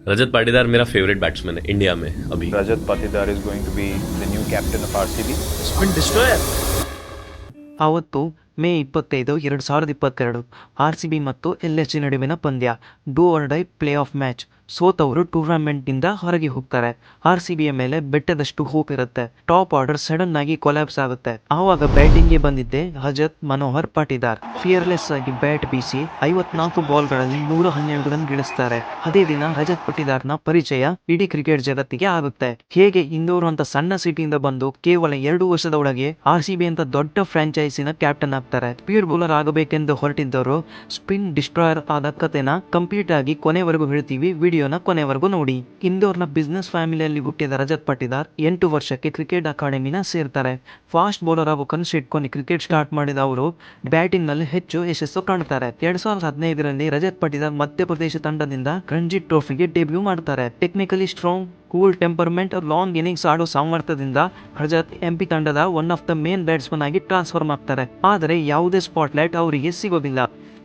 रजत पाटीदार मेरा favourite batsman है India में अभी। Rajat Patidar is going to be the new captain of RCB. Spin destroyer. ಆವತ್ತು May 25, 2022 RCB ಮತ್ತು LSG ನಡುವಿನ ಪಂದ್ಯ, do or die play off match. ಸೋತವರು ಟೂರ್ನಮೆಂಟ್ನಿಂದ ಹೊರಗೆ ಹೋಗ್ತಾರೆ. RCBಯ ಮೇಲೆ ಬೆಟ್ಟದಷ್ಟು ಹೋಪ್ ಇರುತ್ತೆ. ಟಾಪ್ ಆರ್ಡರ್ ಸಡನ್ ಆಗಿ ಕೊಲ್ಯಾಪ್ಸ್ ಆಗುತ್ತೆ. ಆವಾಗ ಬ್ಯಾಟಿಂಗ್ಗೆ ಬಂದಿದ್ದೆ ರಜತ್ ಮನೋಹರ್ ಪಾಟಿದಾರ್. ಫಿಯರ್ಲೆಸ್ ಆಗಿ ಬ್ಯಾಟ್ ಬೀಸಿ 54 ಬಾಲ್ಗಳಲ್ಲಿ 112 ರನ್ ಗಳಿಸ್ತಾರೆ. ಅದೇ ದಿನ ರಜತ್ ಪಾಟಿದಾರ್ನ ಪರಿಚಯ ಇಡೀ ಕ್ರಿಕೆಟ್ ಜಗತ್ತಿಗೆ ಆಗುತ್ತೆ. ಹೇಗೆ ಇಂದೋರ್ ಅಂತ ಸಣ್ಣ ಸಿಟಿಯಿಂದ ಬಂದು ಕೇವಲ 2 ವರ್ಷದ ಒಳಗೆ RCB ಅಂತ ದೊಡ್ಡ ಫ್ರಾಂಚೈಸಿನ ಕ್ಯಾಪ್ಟನ್ ಆಗ್ತಾರೆ. ಸ್ಪೀಡ್ ಬೌಲರ್ ಆಗಬೇಕೆಂದು ಹೊರಟಿದ್ದವರು ಸ್ಪಿನ್ ಡಿಸ್ಟ್ರಾಯರ್ ಆದ ಕಥೆನ ಕಂಪ್ಲೀಟ್ ಆಗಿ ಕೊನೆವರೆಗೂ ಹೇಳ್ತೀವಿ. ವಿಡಿಯೋನ ಕೊನೆವರೆಗೂ ನೋಡಿ. ಇಂದೋರ್ನ ಬಿಸ್ನೆಸ್ ಫ್ಯಾಮಿಲಿಯಲ್ಲಿ ಹುಟ್ಟಿದ ರಜತ್ ಪಾಟಿದಾರ್ 8 ವರ್ಷಕ್ಕೆ ಕ್ರಿಕೆಟ್ ಅಕಾಡೆಮಿನ ಸೇರ್ತಾರೆ. ಫಾಸ್ಟ್ ಬೌಲರ್ ಆಗೋ ಕನಸು ಇಟ್ಕೊಂಡು ಕ್ರಿಕೆಟ್ ಸ್ಟಾರ್ಟ್ ಮಾಡಿದ ಅವರು ಬ್ಯಾಟಿಂಗ್ ನಲ್ಲಿ ಹೆಚ್ಚು ಯಶಸ್ಸು ಕಾಣುತ್ತಾರೆ. 2015ರಲ್ಲಿ ರಜತ್ ಪಾಟಿದಾರ್ ಮಧ್ಯಪ್ರದೇಶ ತಂಡದಿಂದ ರಣಜಿ ಟ್ರೋಫಿಗೆ ಡೆಬ್ಯೂ ಮಾಡ್ತಾರೆ. Technically strong, cool temperament, long innings ಆಡೋ ಸಾಮರ್ಥ್ಯದಿಂದ ರಜತ್ MP ತಂಡದ one of the main batsman ಆಗಿ ಟ್ರಾನ್ಸ್ಫರ್ ಆಗ್ತಾರೆ. ಆದರೆ ಯಾವುದೇ ಸ್ಪಾಟ್ಲೈಟ್ ಅವರಿಗೆ ಸಿಗೋದಿಲ್ಲ.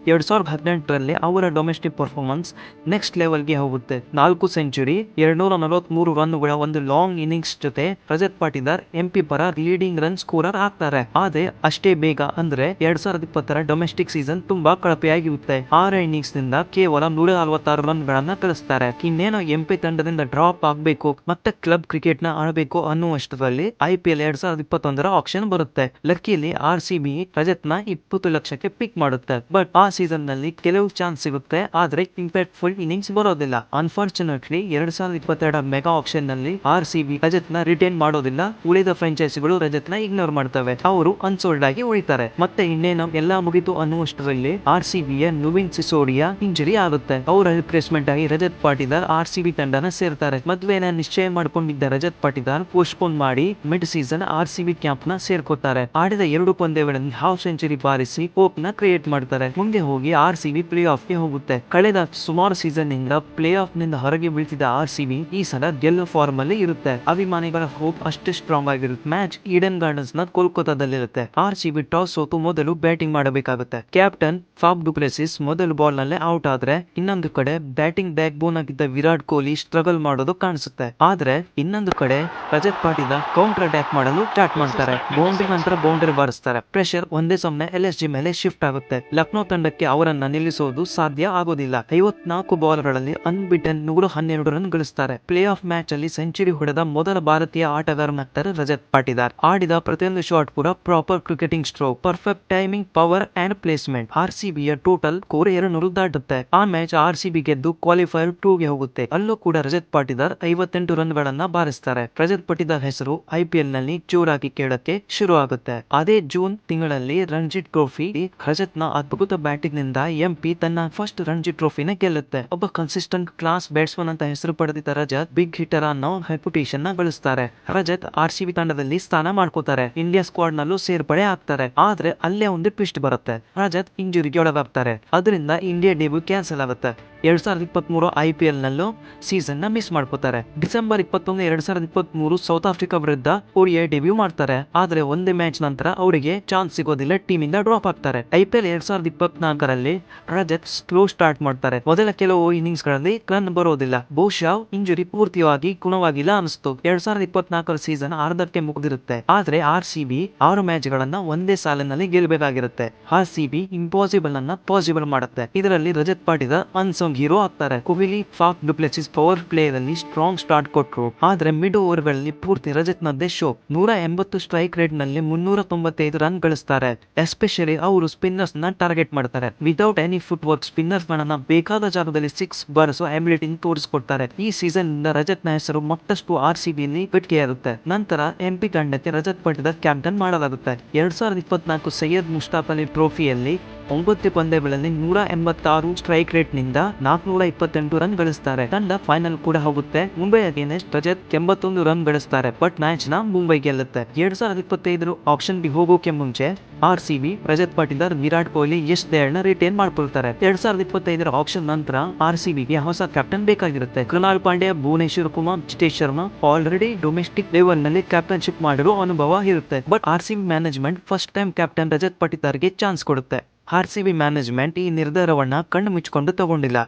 2018ರಲ್ಲಿ ಅವರ ಡೊಮೆಸ್ಟಿಕ್ ಪರ್ಫಾರ್ಮೆನ್ಸ್ ನೆಕ್ಸ್ಟ್ ಲೆವೆಲ್ಗೆ ಹೋಗುತ್ತೆ. 4 ಸೆಂಚುರಿ, 243 ರನ್ಗಳ ಒಂದು ಲಾಂಗ್ ಇನ್ನಿಂಗ್ಸ್ ಜೊತೆ ರಜತ್ ಪಾಟಿದಾರ್ MP ಪರ ಲೀಡಿಂಗ್ ರನ್ ಸ್ಕೋರರ್ ಆಗ್ತಾರೆ. ಆದರೆ ಅಷ್ಟೇ ಬೇಗ ಅಂದ್ರೆ 2020ರ ಡೊಮೆಸ್ಟಿಕ್ ಸೀಸನ್ ತುಂಬಾ ಕಳಪೆಯಾಗಿರುತ್ತೆ. 6 ಇನ್ನಿಂಗ್ಸ್ ನಿಂದ ಕೇವಲ 146 ರನ್ಗಳನ್ನ ಕಳಿಸ್ತಾರೆ. ಇನ್ನೇನೋ MP ತಂಡದಿಂದ ಡ್ರಾಪ್ ಆಗಬೇಕು ಮತ್ತೆ ಕ್ಲಬ್ ಕ್ರಿಕೆಟ್ ನ ಆಡಬೇಕು ಅನ್ನುವಷ್ಟರಲ್ಲಿ IPL 2021ರ ಆಕ್ಷನ್ ಬರುತ್ತೆ. ಲಕ್ಕಿಲಿ RCB ರಜತ್ ನ 20 ಲಕ್ಷಕ್ಕೆ ಪಿಕ್ ಮಾಡುತ್ತೆ. ಬಟ್ ಆ ಸೀಸನ್ ನಲ್ಲಿ ಕೆಲವು ಚಾನ್ಸ್ ಸಿಗುತ್ತೆ, ಆದ್ರೆ ಇಂಪ್ಯಾಕ್ಟ್ ಫುಲ್ ಇನ್ನಿಂಗ್ಸ್ ಬರೋದಿಲ್ಲ. ಅನ್ಫಾರ್ಚುನೇಟ್ಲಿ 2022 ಮೆಗಾ ಆಕ್ಷನ್ ನಲ್ಲಿ RCB ರಜತ್ ನ ರಿಟೈನ್ ಮಾಡೋದಿಲ್ಲ. ಉಳಿದ ಫ್ರಾಂಚೈಸಿಗಳು ರಜತ್ ನ ಇಗ್ನೋರ್ ಮಾಡ್ತವೆ. ಅವರು ಅನ್ಸೋಲ್ಡ್ ಆಗಿ ಉಳಿತಾರೆ. ಮತ್ತೆ ಇನ್ನೇನು ಎಲ್ಲಾ ಮುಗಿತು ಅನ್ನುವಷ್ಟರಲ್ಲಿ RCBಯ ನುವಿನ್ ಸಿಸೋಡಿಯಾ ಇಂಜರಿ ಆಗುತ್ತೆ. ಅವರ ರಿಪ್ಲೇಸ್ಮೆಂಟ್ ಆಗಿ ರಜತ್ ಪಾಟಿದಾರ್ RCB ತಂಡನ ಸೇರ್ತಾರೆ. ಮದ್ವೆನ ನಿಶ್ಚಯ ಮಾಡ್ಕೊಂಡಿದ್ದ ರಜತ್ ಪಾಟಿದಾರ್ ಪೋಸ್ಟ್ಪೋನ್ ಮಾಡಿ ಮಿಡ್ ಸೀಸನ್ RCB ಕ್ಯಾಂಪ್ ನ ಸೇರ್ಕೋತಾರೆ. ಆಡಿದ 2 ಪಂದ್ಯಗಳಲ್ಲಿ ಹಾಫ್ ಸೆಂಚುರಿ ಬಾರಿಸಿ ಹೋಪ್ ನ ಕ್ರಿಯೇಟ್ ಮಾಡ್ತಾರೆ. ಮುಂದೆ ಹೋಗಿ RCB ಪ್ಲೇ ಆಫ್ ಗೆ ಹೋಗುತ್ತೆ. ಕಳೆದ ಸುಮಾರು ಸೀಸನ್ ನಿಂದ ಪ್ಲೇ ಆಫ್ ನಿಂದ ಹೊರಗೆ ಬೀಳ್ತಿದ್ದ RCB ಈ ಸಲ ಗೆಲ್ಲೋ ಫಾರ್ಮ್ ಅಲ್ಲಿ ಇರುತ್ತೆ. ಅಭಿಮಾನಿಗಳ ಹೋಪ್ ಅಷ್ಟೇ ಸ್ಟ್ರಾಂಗ್ ಆಗಿರುತ್ತೆ. ಮ್ಯಾಚ್ ಈಡನ್ ಗಾರ್ಡನ್ಸ್ ನ ಕೋಲ್ಕತ್ತಾದಲ್ಲಿರುತ್ತೆ. RCB ಟಾಸ್ ಸೋತು ಮೊದಲು ಬ್ಯಾಟಿಂಗ್ ಮಾಡಬೇಕಾಗುತ್ತೆ. ಕ್ಯಾಪ್ಟನ್ ಫಾಫ್ ಡು ಪ್ಲೆಸಿಸ್ ಮೊದಲು ಬಾಲ್ ನಲ್ಲೇ ಔಟ್ ಆದ್ರೆ, ಇನ್ನೊಂದು ಕಡೆ ಬ್ಯಾಟಿಂಗ್ ಬ್ಯಾಕ್ ಬೋನ್ ಆಗಿದ್ದ ವಿರಾಟ್ ಕೊಹ್ಲಿ ಸ್ಟ್ರಗಲ್ ಮಾಡೋದು ಕಾಣಿಸುತ್ತೆ. ಆದ್ರೆ ಇನ್ನೊಂದು ಕಡೆ ರಜತ್ ಪಾಟಿದಾರ್ ಕೌಂಟರ್ ಅಟ್ಯಾಕ್ ಮಾಡಲು ಸ್ಟಾರ್ಟ್ ಮಾಡ್ತಾರೆ. ಬೌಂಡ್ರಿ ನಂತರ ಬೌಂಡ್ರಿ ಬಾರಿಸ್ತಾರೆ. ಪ್ರೆಷರ್ ಒಂದೇ ಸಮನೆ LSG ಮೇಲೆ ಶಿಫ್ಟ್ ಆಗುತ್ತೆ. ಲಕ್ನೋ ತಂಡಕ್ಕೆ ಅವರನ್ನ ನಿಲ್ಲಿಸೋದು ಸಾಧ್ಯ ಆಗೋದಿಲ್ಲ. 54 ಬಾಲ್ಗಳಲ್ಲಿ ಅನ್ಬಿಟನ್ 112 ರನ್ ಗಳಿಸ್ತಾರೆ. ಪ್ಲೇ ಆಫ್ ಮ್ಯಾಚ್ ಅಲ್ಲಿ ಸೆಂಚುರಿ ಹೊಡೆದ ಮೊದಲ ಭಾರತೀಯ ಆಟಗಾರನಾಗ್ತಾರೆ ರಜತ್ ಪಾಟಿದಾರ್. ಆಡಿದ ಪ್ರತಿಯೊಂದು ಶಾಟ್ ಕೂಡ proper cricketing stroke, perfect timing, power and placement. RCBಯ ಟೋಟಲ್ ಸ್ಕೋರ್ 200 ದಾಟುತ್ತೆ. ಆ ಮ್ಯಾಚ್ RCB ಗೆದ್ದು ಕ್ವಾಲಿಫೈರ್ 2ಗೆ ಹೋಗುತ್ತೆ. ಅಲ್ಲೂ ಕೂಡ ರಜತ್ ಪಾಟಿದಾರ್ 58 ರನ್ ಗಳನ್ನ ಬಾರಿಸ್ತಾರೆ. ರಜತ್ ಪಾಟಿದಾರ್ ಹೆಸರು IPL ನಲ್ಲಿ ಜೋರಾಗಿ ಕೇಳಕ್ಕೆ ಶುರು ಆಗುತ್ತೆ. ಅದೇ ಜೂನ್ ತಿಂಗಳಲ್ಲಿ ರಣಜಿ ಟ್ರೋಫಿ ರಜತ್ ನ ಅದ್ಭುತ ಬ್ಯಾಟಿಂಗ್ ನಿಂದ MP ತನ್ನ ಫಸ್ಟ್ ರಣಜಿ ಟ್ರೋಫಿನ ಗೆಲ್ಲುತ್ತೆ. ಒಬ್ಬ ಕನ್ಸಿಸ್ಟೆಂಟ್ ಕ್ಲಾಸ್ ಬ್ಯಾಟ್ಸ್ಮನ್ ಅಂತ ಹೆಸರು ಪಡೆದಿದ್ದ ರಜತ್ ಬಿಗ್ ಹಿಟರ್ ಅನ್ನೋ ರೆಪ್ಯುಟೇಷನ್ ನ ಗಳಿಸ್ತಾರೆ. ರಜತ್ RCB ತಂಡದಲ್ಲಿ ಸ್ಥಾನ ಮಾಡ್ಕೋತಾರೆ. ಇಂಡಿಯಾ ಸ್ಕ್ವಾಡ್ ನಲ್ಲೂ ಸೇರ್ಪಡೆ ಆಗ್ತಾರೆ. ಆದ್ರೆ ಅಲ್ಲೇ ಒಂದು ಟ್ವಿಸ್ಟ್ ಬರುತ್ತೆ. ರಜತ್ ಇಂಜುರಿಗೆ ಒಳಗಾಗ್ತಾರೆ. ಅದರಿಂದ ಇಂಡಿಯಾ ಡೆಬ್ಯೂ ಕ್ಯಾನ್ಸಲ್ ಆಗುತ್ತೆ. 2023 IPL ನಲ್ಲೂ ಸೀಸನ್ ನ ಮಿಸ್ ಮಾಡ್ಕೋತಾರೆ. ಡಿಸೆಂಬರ್ 21, 2023 ಸೌತ್ ಆಫ್ರಿಕಾ ವಿರುದ್ಧ ODI ಡೆಬ್ಯೂ ಮಾಡ್ತಾರೆ. ಆದ್ರೆ ಒಂದೇ ಮ್ಯಾಚ್ ನಂತರ ಅವರಿಗೆ ಚಾನ್ಸ್ ಸಿಗೋದಿಲ್ಲ. ಟೀಮ್ ಇಂದ ಡ್ರಾಪ್ ಆಗ್ತಾರೆ. IPL 2024ರಲ್ಲಿ ರಜತ್ ಸ್ಲೋ ಸ್ಟಾರ್ಟ್ ಮಾಡ್ತಾರೆ. ಮೊದಲ ಕೆಲವು ಇನ್ನಿಂಗ್ಸ್ ಗಳಲ್ಲಿ ರನ್ ಬರೋದಿಲ್ಲ. ಬಹುಶಃ ಇಂಜುರಿ ಪೂರ್ತಿಯಾಗಿ ಗುಣವಾಗಿಲ್ಲ ಅನಿಸ್ತು. 2024 ಸೀಸನ್ ಅರ್ಧಕ್ಕೆ ಮುಗಿದಿರುತ್ತೆ. ಆದ್ರೆ RCB 6 ಮ್ಯಾಚ್ ಗಳನ್ನ ಒಂದೇ ಸಾಲಿನಲ್ಲಿ ಗೆಲ್ಲಬೇಕಾಗಿರುತ್ತೆ. RCB ಇಂಪಾಸಿಬಲ್ ಅನ್ನ ಪಾಸಿಬಲ್ ಮಾಡುತ್ತೆ. ಇದರಲ್ಲಿ ರಜತ್ ಪಾಟಿದಾರ್ ಅನ್ಸಂಗ್ ಹೀರೋ ಆಗ್ತಾರೆ. Kohli, Faf du Plessis power play ನಲ್ಲಿ ಸ್ಟ್ರಾಂಗ್ ಸ್ಟಾರ್ಟ್ ಕೊಟ್ರು. ಆದ್ರೆ ಮಿಡ್ ಓವರ್ ಗಳಲ್ಲಿ ಪೂರ್ತಿ ರಜತ್ ನದ್ದೇ ಶೋ. 180 ಸ್ಟ್ರೈಕ್ ರೇಟ್ ನಲ್ಲಿ 395 ರನ್ ಗಳಿಸ್ತಾರೆ. ಎಸ್ಪೆಷಲಿ ಅವರು ಸ್ಪಿನ್ನರ್ಸ್ ನ ಟಾರ್ಗೆಟ್ ಮಾಡ್ತಾರೆ. Without any foot work spinners ಗಳನ್ನ ಬೇಕಾದ ಜಾಗದಲ್ಲಿ 6 ಬಾರಿಸೋ ಅಬಿಲಿಟಿ ತೋರಿಸ್ಕೊಡ್ತಾರೆ. ಈ ಸೀಸನ್ ಇಂದ ರಜತ್ ನ ಹೆಸರು ಮತ್ತಷ್ಟು RCB ಯಲ್ಲಿ ಗಟ್ಟಿಯಾಗುತ್ತೆ. ನಂತರ MP ತಂಡಕ್ಕೆ ರಜತ್ ಪಾಟಿದಾರ್ ಕ್ಯಾಪ್ಟನ್ ಮಾಡಲಾಗುತ್ತೆ. 2024 ಸೈಯದ್ ಮುಷ್ತಾಕ್ ಅಲಿ ಟ್ರೋಫಿಯಲ್ಲಿ 9 ಪಂದ್ಯಗಳಲ್ಲಿ 186 ಸ್ಟ್ರೈಕ್ ರೇಟ್ ನಿಂದ 428 ರನ್ ಗಳಿಸ್ತಾರೆ. ತಂಡ ಫೈನಲ್ ಕೂಡ ಹೋಗುತ್ತೆ. ಮುಂಬೈ ಅಗೇನೆಸ್ಟ್ ರಜತ್ 81 ರನ್ ಗಳಿಸ್ತಾರೆ. ಬಟ್ ಮ್ಯಾಚ್ ನ ಮುಂಬೈ ಗೆಲ್ಲುತ್ತೆ. 2025 ಆಪ್ಷನ್ ಗೆ ಹೋಗೋಕೆ ಮುಂಚೆ RCB ರಜತ್ ಪಾಟಿದಾರ್, ವಿರಾಟ್ ಕೊಹ್ಲಿ, ಯಶ್ ದಯಾಳ್ ನ ರಿಟೈನ್ ಮಾಡ್ಕೊಳ್ತಾರೆ. 2025 ಆಪ್ಷನ್ ನಂತರ RCB ಗೆ ಹೊಸ ಕ್ಯಾಪ್ಟನ್ ಬೇಕಾಗಿರುತ್ತೆ. Krunal Pandya, Bhuvneshwar Kumar, Jitesh Sharma already domestic level ನಲ್ಲಿ ಕ್ಯಾಪ್ಟನ್ಶಿಪ್ ಮಾಡಿರೋ ಅನುಭವ ಇರುತ್ತೆ. But RCB management first time captain Rajat Patidar ಗೆ ಚಾನ್ಸ್ ಕೊಡುತ್ತೆ. RCB ಮ್ಯಾನೇಜ್ಮೆಂಟ್ ಈ ನಿರ್ಧಾರವನ್ನ ಕಣ್ಣು ಮುಚ್ಚಿಕೊಂಡು ತಗೊಂಡಿಲ್ಲ.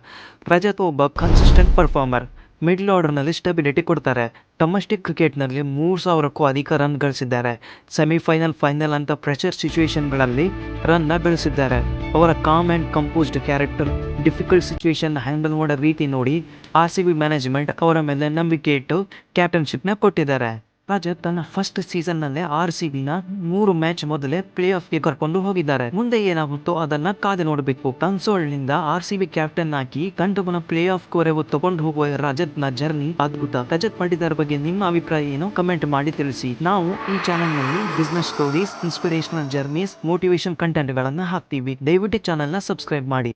ರಜತ್ ಒಬ್ಬ ಕನ್ಸಿಸ್ಟೆಂಟ್ ಪರ್ಫಾರ್ಮರ್. ಮಿಡ್ಲ್ ಆರ್ಡರ್ನಲ್ಲಿ ಸ್ಟೆಬಿಲಿಟಿ ಕೊಡ್ತಾರೆ. ಡೊಮೆಸ್ಟಿಕ್ ಕ್ರಿಕೆಟ್ನಲ್ಲಿ 3000ಕ್ಕೂ ಅಧಿಕ ರನ್ ಗಳಿಸಿದ್ದಾರೆ. ಫೈನಲ್ ಅಂತ ಪ್ರೆಷರ್ ಸಿಚುವೇಶನ್ಗಳಲ್ಲಿ ರನ್ನ ಗಳಿಸಿದ್ದಾರೆ. ಅವರ com and composed character, difficult situation handle ಮಾಡೋ ರೀತಿ ನೋಡಿ RCB ಮ್ಯಾನೇಜ್ಮೆಂಟ್ ಅವರ ಮೇಲೆ ನಂಬಿಕೆ ಇಟ್ಟು ಕ್ಯಾಪ್ಟನ್ಶಿಪ್ನ ಕೊಟ್ಟಿದ್ದಾರೆ. ರಜತ್ ತನ್ನ ಫಸ್ಟ್ ಸೀಸನ್ನಲ್ಲೇ RCBನ 3 ಮ್ಯಾಚ್ ಮೊದಲೇ ಪ್ಲೇ ಆಫ್ಗೆ ಕರ್ಕೊಂಡು ಹೋಗಿದ್ದಾರೆ. ಮುಂದೆ ಏನಾಗುತ್ತೋ ಅದನ್ನ ಕಾದು ನೋಡಬೇಕು. ಕನ್ಸೋಲ್ನಿಂದ RCB ಕ್ಯಾಪ್ಟನ್ ಆಗಿ ಕಂಡುಬನ ಪ್ಲೇ ಆಫ್ ವರೆಗೂ ತಗೊಂಡು ಹೋಗುವ ರಜತ್ನ ಜರ್ನಿ ಅದ್ಭುತ. ರಜತ್ ಪಟಿದಾರ್ ಬಗ್ಗೆ ನಿಮ್ಮ ಅಭಿಪ್ರಾಯ ಏನು? ಕಮೆಂಟ್ ಮಾಡಿ ತಿಳಿಸಿ. ನಾವು ಈ ಚಾನೆಲ್ನಲ್ಲಿ business stories, inspirational journeys, motivation ಕಂಟೆಂಟ್ಗಳನ್ನು ಹಾಕ್ತೀವಿ. ದಯವಿಟ್ಟು ಚಾನೆಲ್ನ ಸಬ್ಸ್ಕ್ರೈಬ್ ಮಾಡಿ.